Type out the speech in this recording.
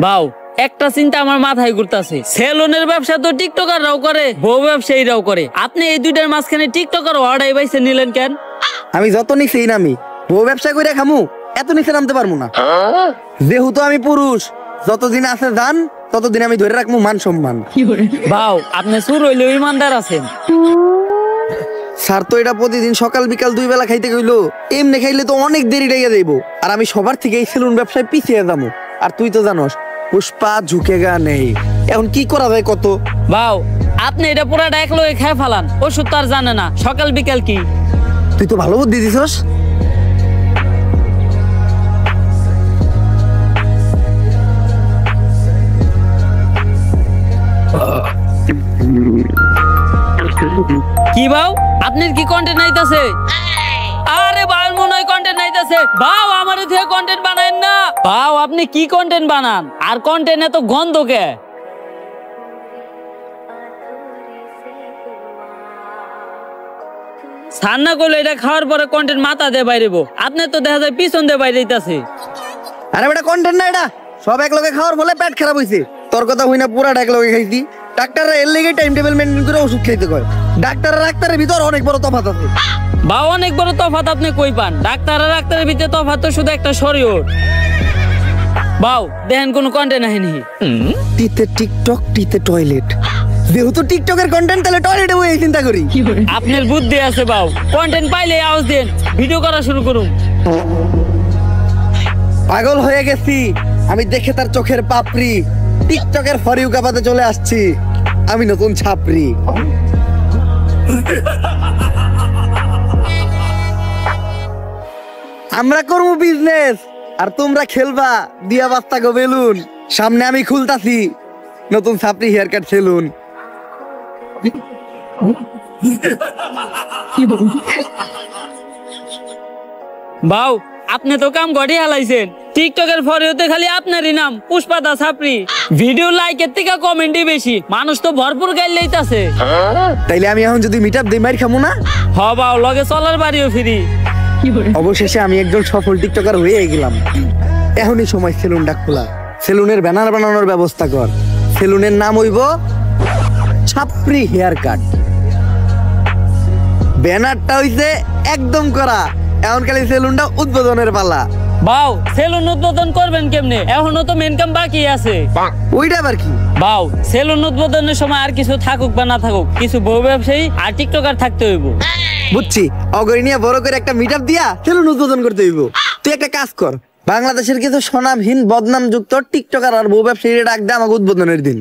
বাউ একটা চিন্তা আমার মাথায় ঘুরতাছে, সেলুনের ব্যবসা তো টিকটকাররাও করে, বউ ব্যবসায়ীরাও করে, আপনি এই দুইটার মাঝখানে টিকটকার ওয়ার্ডাই বাইছে নিলেন কেন? আমি যত নিচে নামি বউ ব্যবসা করে খামু, এত নিচে নামতে পারবো না। যেহেতু আমি পুরুষ, যতদিন আছে জান ততদিন আমি ধরে রাখবো মান সম্মান। বাউ আপনি সুর হইলেও ইমানদার আছেন। স্যার তো এটা প্রতিদিন সকাল বিকাল 2 বেলা খাইতে কইলো, এমনি খাইলে তো অনেক দেরি লেগে যাইবো, আর আমি সবার থেকে এই সেলুন ব্যবসায় পিছিয়ে যাবো। আর তুই তো জানোস পুষ্পা ঝুঁকেগা নেই, এখন কি করা যায় কত? বাউ আপনি এটা পুরাটা এক লগে খেয়ে ফেলান, ওষুধ তো আর জানে না সকাল বিকাল কি। তুই তো ভালো বুদ্ধি দিছস। কি বাউ আপনার কি কন্টেন্ট নাইতাছে? আরে বাউ মনে হয় কন্টেন্ট নাইতাছে। বাউ আমারে দিয়ে কন্টেন্ট বানায়েন না। বাউ আপনি কি কন্টেন্ট বানান, আর কন্টেন্ট এত গন্ধ কে? সান্না করলে এটা খাওয়ার পরে কন্টেন্ট মাথা দিয়ে বাইরেবো, আপনি তো দেখা যায় পিছন দিয়ে বাইরে যাইতাছে। আরে বেটা কন্টেন্ট না, এটা সব এক লগে খাওয়ার ফলে পেট খারাপ হইছে। তোর কথা হই না, পুরাটা এক লগে খাইছি। ডাক্তাররা এর লেগে টাইম টেবিল মেইনটেইন করে ওষুধ খাইতে কয়। ডাক্তার আর ডাক্তারের ভিতর অনেক বড় তফাৎ আছে। বা অনেক বড় তফাৎ আপনি কই পান? ডাক্তার আর ডাক্তারের ভিতরে তফাৎ তো শুধু একটা শরীর। বাউ দেখেন কোন কন্টেন্ট আহেনি। টিতে টিকটক, টিতে টয়লেট। যেহেতু টিকটকের কন্টেন্ট, তাহলে টয়লেটে বই চিন্তা করি। আপনার বুদ্ধি আছে বাউ, কন্টেন্ট পাইলে আওয়াজ দেন, ভিডিও করা শুরু করুন। পাগল হয়ে গেছি আমি দেখে তার চোখের পাপড়ি। টিকটকের ফর ইউ কাপাতে চলে আসছি আমি নতুন ছাপরি। আমরা করবো বিজনেস আর তোমরা খেলবা দিয়া বাস্তা গো বেলুন। সামনে আমি খুলতাছি নতুন ছাপরি হেয়ার কাট সেলুন। বাউ আপনি তো কাম গড়ি হালাইছেন। টিকটকের ফরিওতে খালি আপনারই নাম পুষ্পা দা ছাপরি। ভিডিও লাইকের থেকে কমেন্টই বেশি, মানুষ তো ভরপুর গাইল লইতাছে। তাইলে আমি এখন যদি মিটআপ দেই মাইর খামু না? হ বাউ লগে চলার বাড়িও ফ্রি। অবশেষে আমি একজন সফল টিকটকার হয়ে গেলাম। এখনই সময় সেলুনটা খোলা। সেলুনের ব্যানার বানানোর ব্যবস্থা কর। সেলুনের নাম হইব ছাপরি হেয়ার কাট। ব্যানারটা হইছে একদম করা, এখন খালি সেলুনটা উদ্বোধনের পালা। বাউ সেলুন উদ্বোধন করবেন কেমনে? এখনো তো মেন কাম বাকি আছে। ওইটা আবার কি? বাউ সেলুন উদ্বোধনের সময় আর কিছু থাকুক বা না থাকুক, কিছু বউ ব্যবসায়ী আর টিকটকার থাকতে হইব। বুঝছি, অগরি নিয়ে বড় করে একটা মিটআপ দিয়া সেলুন উদ্বোধন করতে হইব। তুই একটা কাজ কর, বাংলাদেশের কিছু স্বনামহীন বদনামযুক্ত টিকটকার আর বউ ব্যবসায়ীরা ডাক দে আমাকে উদ্বোধনের দিন।